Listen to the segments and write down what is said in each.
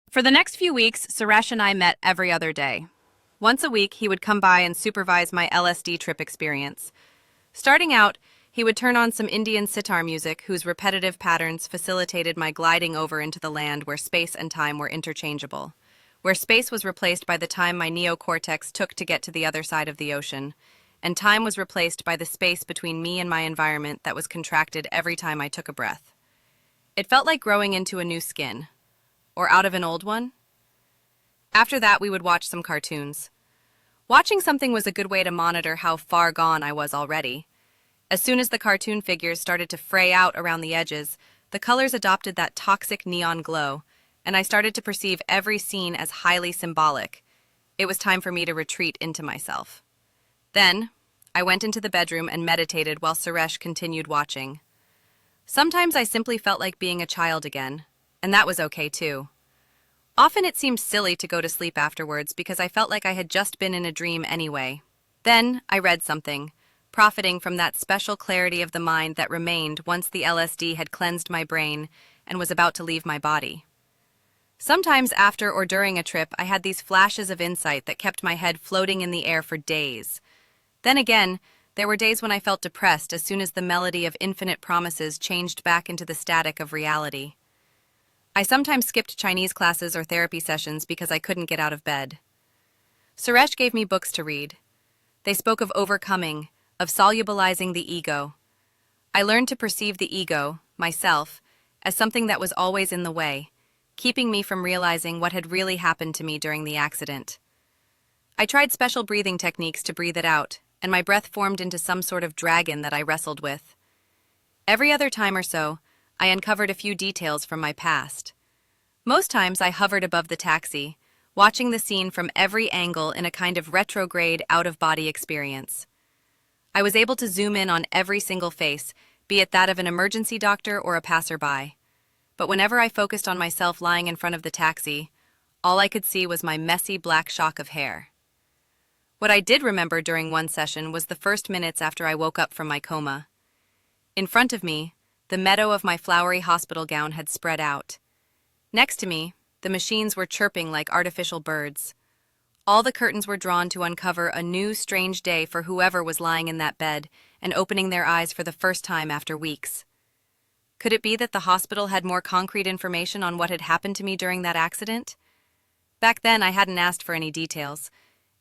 For the next few weeks, Suresh and I met every other day. Once a week, he would come by and supervise my LSD trip experience. Starting out, he would turn on some Indian sitar music whose repetitive patterns facilitated my gliding over into the land where space and time were interchangeable, where space was replaced by the time my neocortex took to get to the other side of the ocean, and time was replaced by the space between me and my environment that was contracted every time I took a breath. It felt like growing into a new skin. Or out of an old one? After that, we would watch some cartoons. Watching something was a good way to monitor how far gone I was already. As soon as the cartoon figures started to fray out around the edges, the colors adopted that toxic neon glow, and I started to perceive every scene as highly symbolic. It was time for me to retreat into myself. Then, I went into the bedroom and meditated while Suresh continued watching. Sometimes I simply felt like being a child again, and that was okay too. Often it seemed silly to go to sleep afterwards because I felt like I had just been in a dream anyway. Then I read something, profiting from that special clarity of the mind that remained once the LSD had cleansed my brain and was about to leave my body. Sometimes after or during a trip, I had these flashes of insight that kept my head floating in the air for days. Then again, there were days when I felt depressed as soon as the melody of infinite promises changed back into the static of reality. I sometimes skipped Chinese classes or therapy sessions because I couldn't get out of bed. Suresh gave me books to read. They spoke of overcoming, of solubilizing the ego. I learned to perceive the ego, myself, as something that was always in the way, keeping me from realizing what had really happened to me during the accident. I tried special breathing techniques to breathe it out, and my breath formed into some sort of dragon that I wrestled with. Every other time or so, I uncovered a few details from my past. Most times I hovered above the taxi, watching the scene from every angle in a kind of retrograde out-of-body experience. I was able to zoom in on every single face, be it that of an emergency doctor or a passerby. But whenever I focused on myself lying in front of the taxi, all I could see was my messy black shock of hair. What I did remember during one session was the first minutes after I woke up from my coma. In front of me, the meadow of my flowery hospital gown had spread out. Next to me, the machines were chirping like artificial birds. All the curtains were drawn to uncover a new, strange day for whoever was lying in that bed and opening their eyes for the first time after weeks. Could it be that the hospital had more concrete information on what had happened to me during that accident? Back then, I hadn't asked for any details.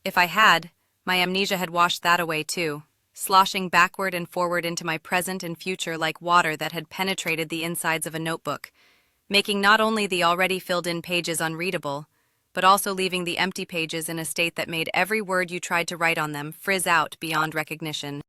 If I had, my amnesia had washed that away too, sloshing backward and forward into my present and future like water that had penetrated the insides of a notebook, making not only the already filled-in pages unreadable, but also leaving the empty pages in a state that made every word you tried to write on them frizz out beyond recognition.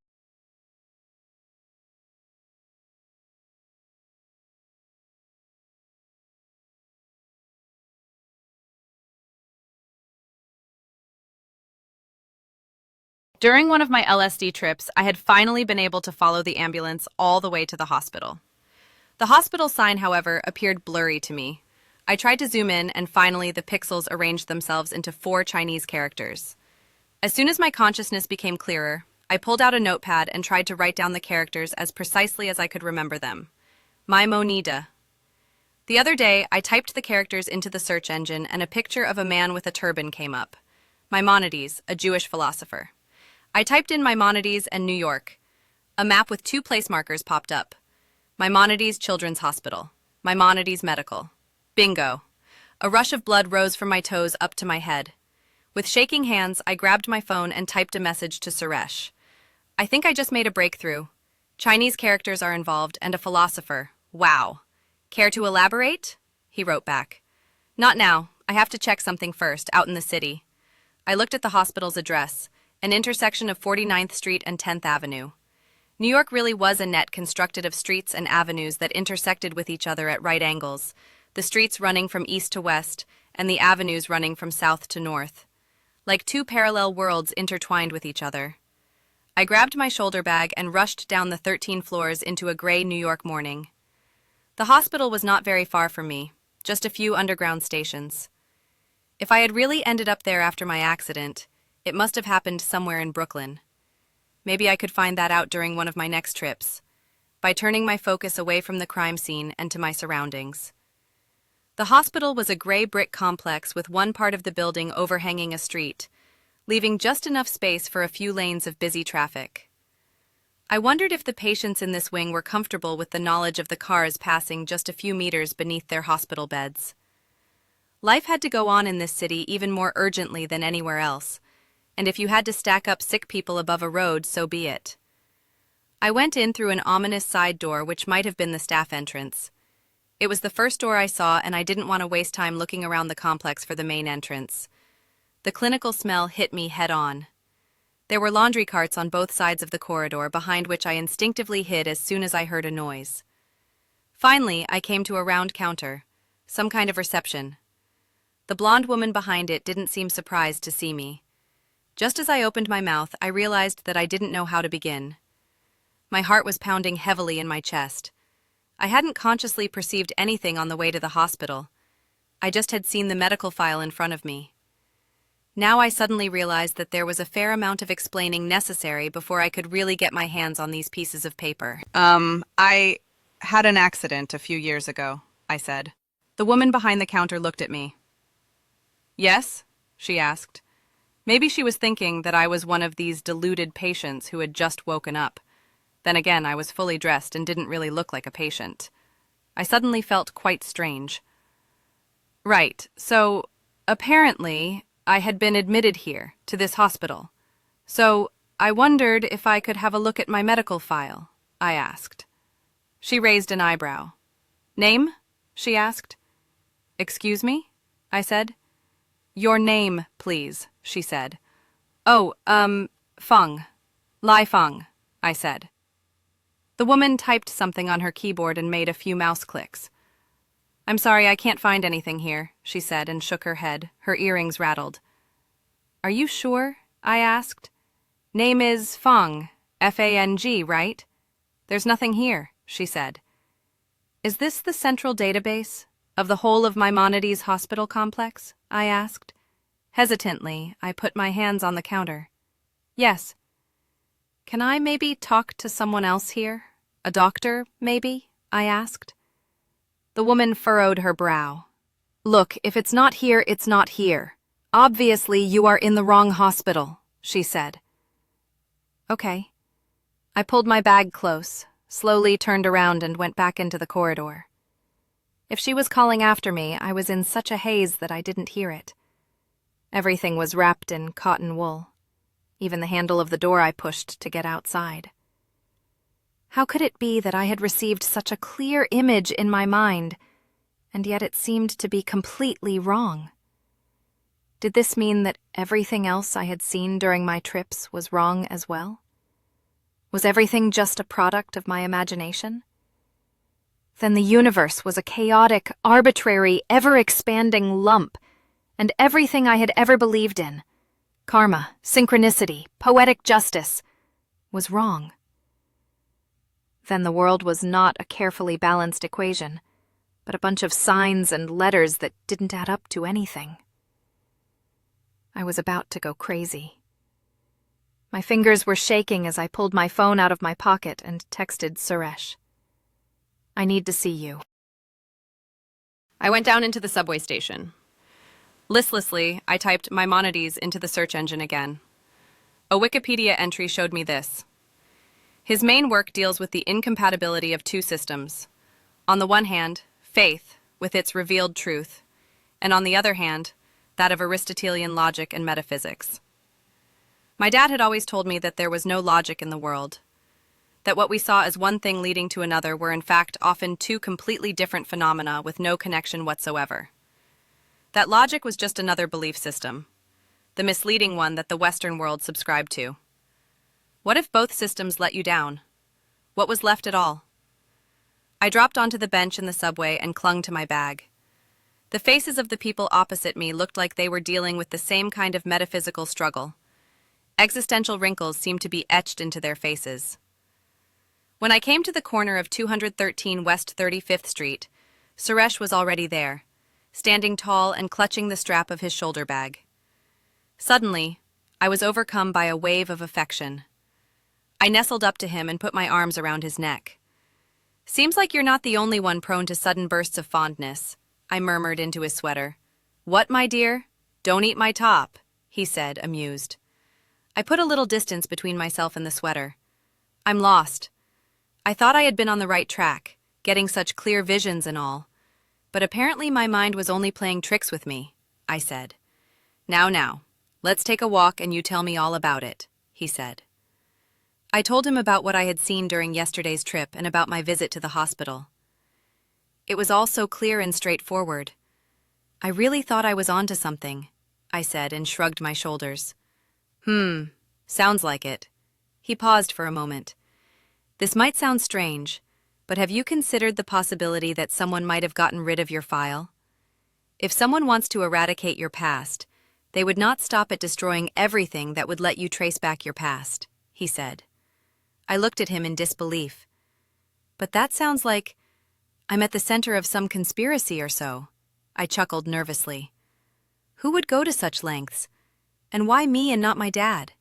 During one of my LSD trips, I had finally been able to follow the ambulance all the way to the hospital. The hospital sign, however, appeared blurry to me. I tried to zoom in, and finally the pixels arranged themselves into 4 Chinese characters. As soon as my consciousness became clearer, I pulled out a notepad and tried to write down the characters as precisely as I could remember them. Maimonida. The other day, I typed the characters into the search engine and a picture of a man with a turban came up. Maimonides, a Jewish philosopher. I typed in Maimonides and New York. A map with 2 place markers popped up. Maimonides Children's Hospital. Maimonides Medical. Bingo. A rush of blood rose from my toes up to my head. With shaking hands, I grabbed my phone and typed a message to Suresh. I think I just made a breakthrough. Chinese characters are involved and a philosopher. Wow. Care to elaborate? He wrote back. Not now. I have to check something first, out in the city. I looked at the hospital's address, an intersection of 49th Street and 10th Avenue. New York really was a net constructed of streets and avenues that intersected with each other at right angles, the streets running from east to west, and the avenues running from south to north. Like 2 parallel worlds intertwined with each other. I grabbed my shoulder bag and rushed down the 13 floors into a gray New York morning. The hospital was not very far from me, just a few underground stations. If I had really ended up there after my accident, it must have happened somewhere in Brooklyn. Maybe I could find that out during one of my next trips, by turning my focus away from the crime scene and to my surroundings. The hospital was a gray brick complex with one part of the building overhanging a street, leaving just enough space for a few lanes of busy traffic. I wondered if the patients in this wing were comfortable with the knowledge of the cars passing just a few meters beneath their hospital beds. Life had to go on in this city even more urgently than anywhere else, and if you had to stack up sick people above a road, so be it. I went in through an ominous side door which might have been the staff entrance. It was the first door I saw, and I didn't want to waste time looking around the complex for the main entrance. The clinical smell hit me head-on. There were laundry carts on both sides of the corridor, behind which I instinctively hid as soon as I heard a noise. Finally, I came to a round counter, some kind of reception. The blonde woman behind it didn't seem surprised to see me. Just as I opened my mouth, I realized that I didn't know how to begin. My heart was pounding heavily in my chest. I hadn't consciously perceived anything on the way to the hospital. I just had seen the medical file in front of me. Now I suddenly realized that there was a fair amount of explaining necessary before I could really get my hands on these pieces of paper. I had an accident a few years ago, I said. The woman behind the counter looked at me. Yes? She asked. Maybe she was thinking that I was one of these deluded patients who had just woken up. Then again, I was fully dressed and didn't really look like a patient. I suddenly felt quite strange. Right, so apparently I had been admitted here, to this hospital. So I wondered if I could have a look at my medical file, I asked. She raised an eyebrow. Name? She asked. Excuse me? I said. Your name, please, she said. Oh, Fang. Lai Fang, I said. The woman typed something on her keyboard and made a few mouse clicks. I'm sorry, I can't find anything here, she said and shook her head. Her earrings rattled. Are you sure? I asked. Name is Fang, F-A-N-G, right? There's nothing here, she said. Is this the central database of the whole of Maimonides Hospital complex? I asked. Hesitantly, I put my hands on the counter. Yes. Can I maybe talk to someone else here? A doctor, maybe? I asked. The woman furrowed her brow. Look, if it's not here, it's not here. Obviously, you are in the wrong hospital, she said. Okay. I pulled my bag close, slowly turned around and went back into the corridor. If she was calling after me, I was in such a haze that I didn't hear it. Everything was wrapped in cotton wool. Even the handle of the door I pushed to get outside. How could it be that I had received such a clear image in my mind, and yet it seemed to be completely wrong? Did this mean that everything else I had seen during my trips was wrong as well? Was everything just a product of my imagination? Then the universe was a chaotic, arbitrary, ever-expanding lump, and everything I had ever believed in, karma, synchronicity, poetic justice, was wrong. Then the world was not a carefully balanced equation, but a bunch of signs and letters that didn't add up to anything. I was about to go crazy. My fingers were shaking as I pulled my phone out of my pocket and texted Suresh. I need to see you. I went down into the subway station. Listlessly, I typed Maimonides into the search engine again. A Wikipedia entry showed me this. His main work deals with the incompatibility of two systems. On the one hand, faith, with its revealed truth, and on the other hand, that of Aristotelian logic and metaphysics. My dad had always told me that there was no logic in the world, that what we saw as one thing leading to another were in fact often two completely different phenomena with no connection whatsoever. That logic was just another belief system, the misleading one that the Western world subscribed to. What if both systems let you down? What was left at all? I dropped onto the bench in the subway and clung to my bag. The faces of the people opposite me looked like they were dealing with the same kind of metaphysical struggle. Existential wrinkles seemed to be etched into their faces. When I came to the corner of 213 West 35th Street, Suresh was already there, standing tall and clutching the strap of his shoulder bag. Suddenly, I was overcome by a wave of affection. I nestled up to him and put my arms around his neck. Seems like you're not the only one prone to sudden bursts of fondness, I murmured into his sweater. What, my dear? Don't eat my top, he said, amused. I put a little distance between myself and the sweater. I'm lost. I thought I had been on the right track, getting such clear visions and all. But apparently my mind was only playing tricks with me, I said. Now, let's take a walk and you tell me all about it, he said. I told him about what I had seen during yesterday's trip and about my visit to the hospital. It was all so clear and straightforward. I really thought I was onto something, I said and shrugged my shoulders. Sounds like it. He paused for a moment. This might sound strange, but have you considered the possibility that someone might have gotten rid of your file? If someone wants to eradicate your past, they would not stop at destroying everything that would let you trace back your past, he said. I looked at him in disbelief. But that sounds like I'm at the center of some conspiracy or so, I chuckled nervously. Who would go to such lengths? And why me and not my dad?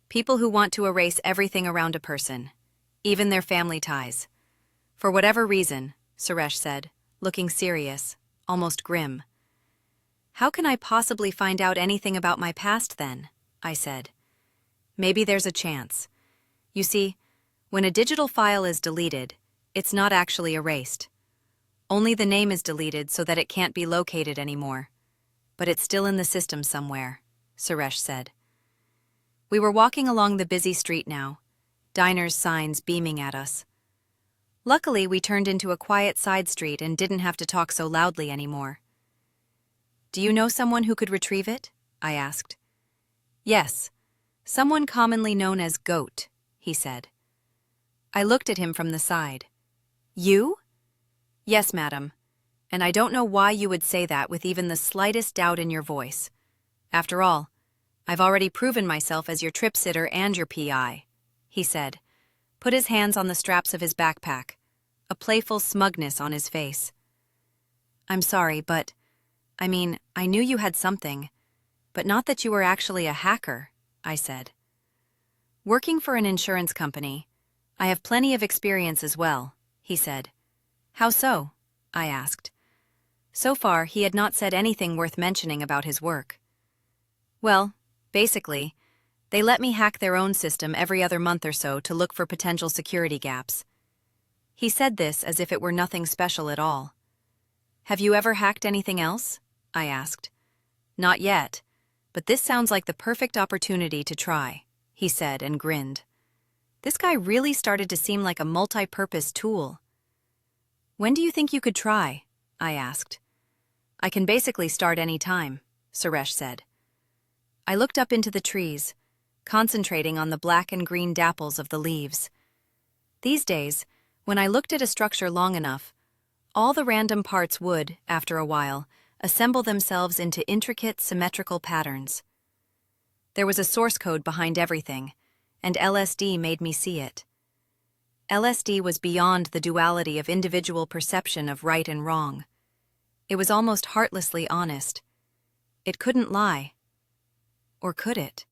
People who want to erase everything around a person, even their family ties. For whatever reason, Suresh said, looking serious, almost grim. How can I possibly find out anything about my past then? I said. Maybe there's a chance. You see, when a digital file is deleted, it's not actually erased. Only the name is deleted so that it can't be located anymore. But it's still in the system somewhere, Suresh said. We were walking along the busy street now, diners' signs beaming at us. Luckily, we turned into a quiet side street and didn't have to talk so loudly anymore. Do you know someone who could retrieve it? I asked. Yes, someone commonly known as Goat, he said. I looked at him from the side. You? Yes, madam. And I don't know why you would say that with even the slightest doubt in your voice. After all, I've already proven myself as your trip sitter and your PI, he said, put his hands on the straps of his backpack, a playful smugness on his face. I'm sorry, but, I knew you had something, but not that you were actually a hacker, I said. Working for an insurance company, I have plenty of experience as well, he said. How so? I asked. So far, he had not said anything worth mentioning about his work. Well, basically, they let me hack their own system every other month or so to look for potential security gaps. He said this as if it were nothing special at all. Have you ever hacked anything else? I asked. Not yet, but this sounds like the perfect opportunity to try, he said and grinned. This guy really started to seem like a multi-purpose tool. When do you think you could try? I asked. I can basically start any time, Suresh said. I looked up into the trees, concentrating on the black and green dapples of the leaves. These days, when I looked at a structure long enough, all the random parts would, after a while, assemble themselves into intricate, symmetrical patterns. There was a source code behind everything, and LSD made me see it. LSD was beyond the duality of individual perception of right and wrong. It was almost heartlessly honest. It couldn't lie. Or could it?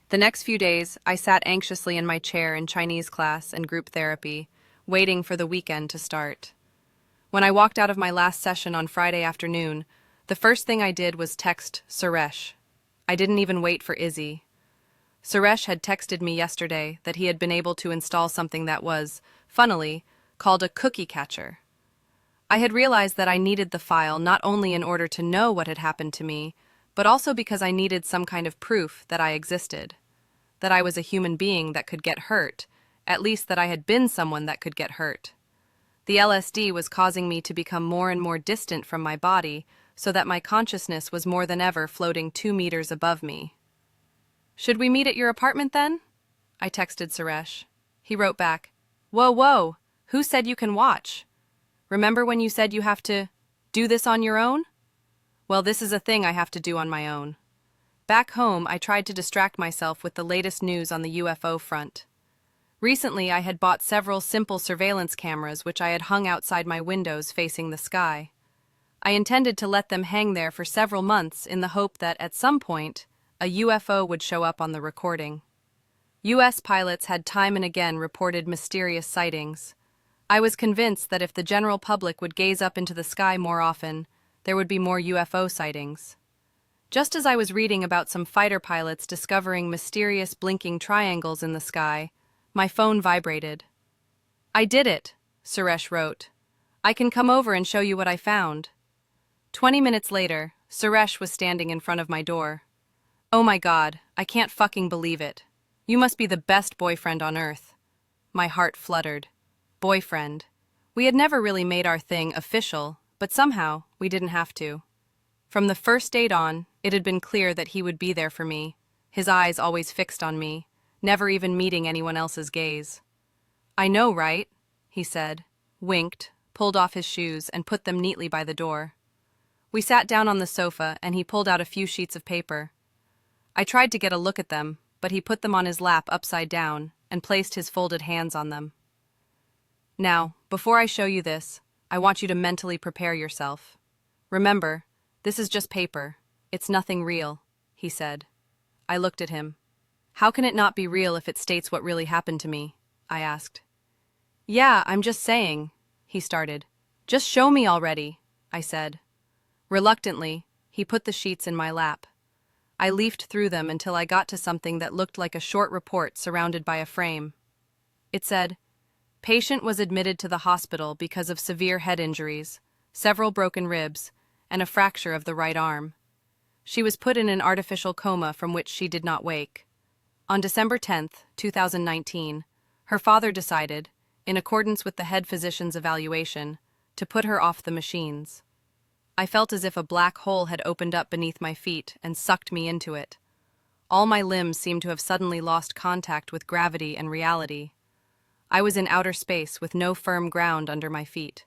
The next few days, I sat anxiously in my chair in Chinese class and group therapy, waiting for the weekend to start. When I walked out of my last session on Friday afternoon, the first thing I did was text Suresh. I didn't even wait for Izzy. Suresh had texted me yesterday that he had been able to install something that was, funnily, called a cookie catcher. I had realized that I needed the file not only in order to know what had happened to me, but also because I needed some kind of proof that I existed, that I was a human being that could get hurt, at least that I had been someone that could get hurt. The LSD was causing me to become more and more distant from my body, so that my consciousness was more than ever floating 2 meters above me. Should we meet at your apartment then? I texted Suresh. He wrote back, Whoa, who said you can watch? Remember when you said you have to do this on your own? Well, this is a thing I have to do on my own. Back home, I tried to distract myself with the latest news on the UFO front. Recently, I had bought several simple surveillance cameras which I had hung outside my windows facing the sky. I intended to let them hang there for several months in the hope that, at some point, a UFO would show up on the recording. U.S. pilots had time and again reported mysterious sightings. I was convinced that if the general public would gaze up into the sky more often, there would be more UFO sightings. Just as I was reading about some fighter pilots discovering mysterious blinking triangles in the sky, my phone vibrated. "I did it," Suresh wrote. "I can come over and show you what I found." 20 minutes later, Suresh was standing in front of my door. "Oh my God, I can't fucking believe it. You must be the best boyfriend on earth." My heart fluttered. Boyfriend. We had never really made our thing official, but somehow we didn't have to. From the first date on, it had been clear that he would be there for me, his eyes always fixed on me, never even meeting anyone else's gaze. "I know, right?" he said, winked, pulled off his shoes, and put them neatly by the door. We sat down on the sofa, and he pulled out a few sheets of paper. I tried to get a look at them, but he put them on his lap upside down and placed his folded hands on them. "Now, before I show you this, I want you to mentally prepare yourself. Remember, this is just paper. It's nothing real," he said. I looked at him. "How can it not be real if it states what really happened to me?" I asked. "Yeah, I'm just saying," he started. "Just show me already," I said. Reluctantly, he put the sheets in my lap. I leafed through them until I got to something that looked like a short report surrounded by a frame. It said, "Patient was admitted to the hospital because of severe head injuries, several broken ribs, and a fracture of the right arm. She was put in an artificial coma from which she did not wake. On December 10th, 2019, her father decided, in accordance with the head physician's evaluation, to put her off the machines." I felt as if a black hole had opened up beneath my feet and sucked me into it. All my limbs seemed to have suddenly lost contact with gravity and reality. I was in outer space with no firm ground under my feet,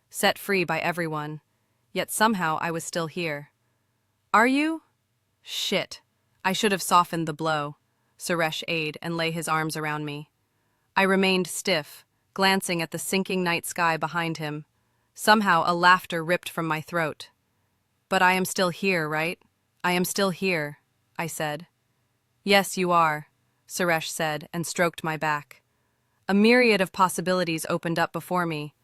set free by everyone, yet somehow I was still here. "Are you?" "Shit. I should have softened the blow," Suresh aided and lay his arms around me. I remained stiff, glancing at the sinking night sky behind him. Somehow a laughter ripped from my throat. "But I am still here, right? I am still here," I said. "Yes, you are," Suresh said and stroked my back. A myriad of possibilities opened up before me.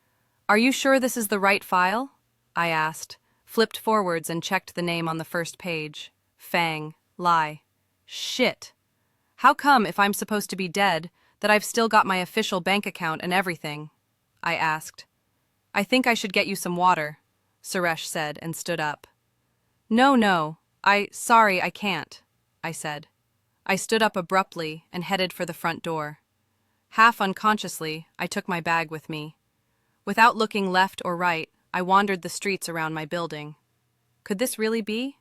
"Are you sure this is the right file?" I asked, flipped forwards and checked the name on the first page. Fang, Lai. Shit. How come, if I'm supposed to be dead, that I've still got my official bank account and everything? I asked. "I think I should get you some water," Suresh said and stood up. No, sorry, I can't," I said. I stood up abruptly and headed for the front door. Half unconsciously, I took my bag with me. Without looking left or right, I wandered the streets around my building. Could this really be?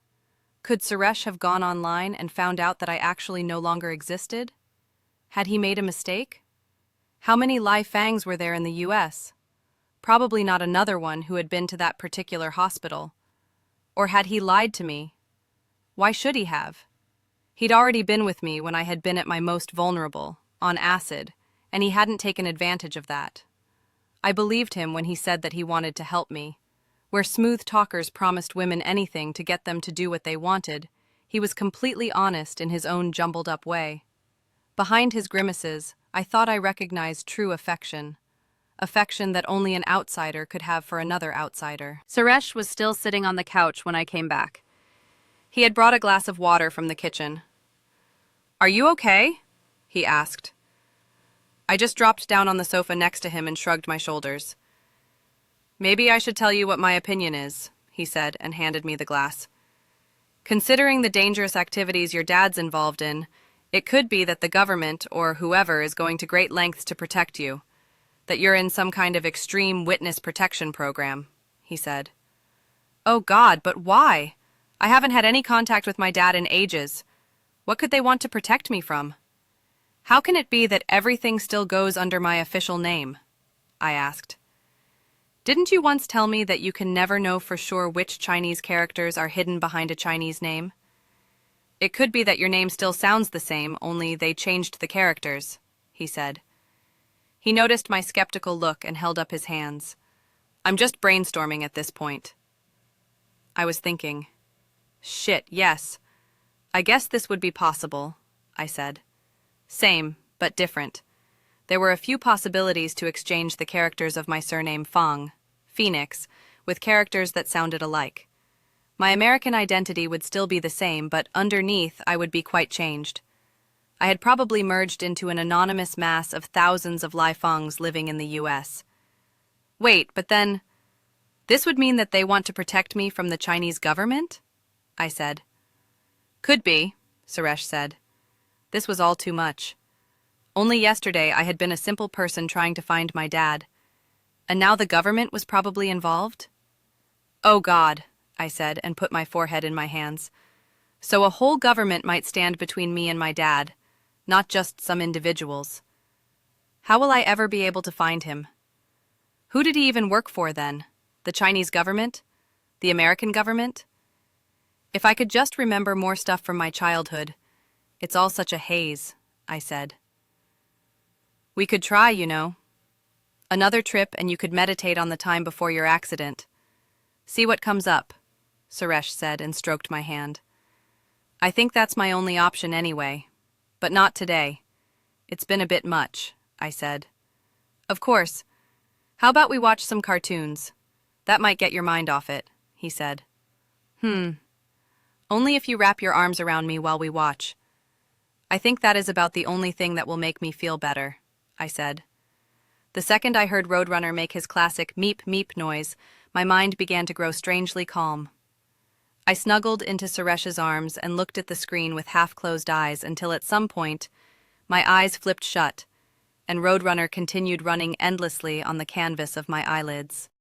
Could Suresh have gone online and found out that I actually no longer existed? Had he made a mistake? How many Lai Fangs were there in the U.S.? Probably not another one who had been to that particular hospital. Or had he lied to me? Why should he have? He'd already been with me when I had been at my most vulnerable, on acid, and he hadn't taken advantage of that. I believed him when he said that he wanted to help me. Where smooth talkers promised women anything to get them to do what they wanted, he was completely honest in his own jumbled-up way. Behind his grimaces, I thought I recognized true affection. Affection that only an outsider could have for another outsider. Suresh was still sitting on the couch when I came back. He had brought a glass of water from the kitchen. "Are you okay?" he asked. I just dropped down on the sofa next to him and shrugged my shoulders. "Maybe I should tell you what my opinion is," he said and handed me the glass. "Considering the dangerous activities your dad's involved in, it could be that the government, or whoever, is going to great lengths to protect you. That you're in some kind of extreme witness protection program," he said. "Oh God, but why? I haven't had any contact with my dad in ages. What could they want to protect me from? How can it be that everything still goes under my official name?" I asked. "Didn't you once tell me that you can never know for sure which Chinese characters are hidden behind a Chinese name? It could be that your name still sounds the same, only they changed the characters," he said. He noticed my skeptical look and held up his hands. I'm just brainstorming at this point. I was thinking. Shit, yes. I guess this would be possible, I said. Same, but different. There were a few possibilities to exchange the characters of my surname Fang, Phoenix, with characters that sounded alike. My American identity would still be the same, but underneath I would be quite changed. I had probably merged into an anonymous mass of thousands of Lai Fangs living in the U.S. Wait, but then, this would mean that they want to protect me from the Chinese government? I said. Could be, Suresh said. This was all too much. Only yesterday I had been a simple person trying to find my dad. And now the government was probably involved? Oh God, I said and put my forehead in my hands. So a whole government might stand between me and my dad, not just some individuals. How will I ever be able to find him? Who did he even work for then? The Chinese government? The American government? If I could just remember more stuff from my childhood. It's all such a haze, I said. We could try, you know. Another trip and you could meditate on the time before your accident. See what comes up, Suresh said and stroked my hand. I think that's my only option anyway. But not today. It's been a bit much, I said. Of course. How about we watch some cartoons? That might get your mind off it, he said. Only if you wrap your arms around me while we watch. I think that is about the only thing that will make me feel better, I said. The second I heard Roadrunner make his classic meep meep noise, my mind began to grow strangely calm. I snuggled into Suresh's arms and looked at the screen with half-closed eyes until at some point, my eyes flipped shut, and Roadrunner continued running endlessly on the canvas of my eyelids.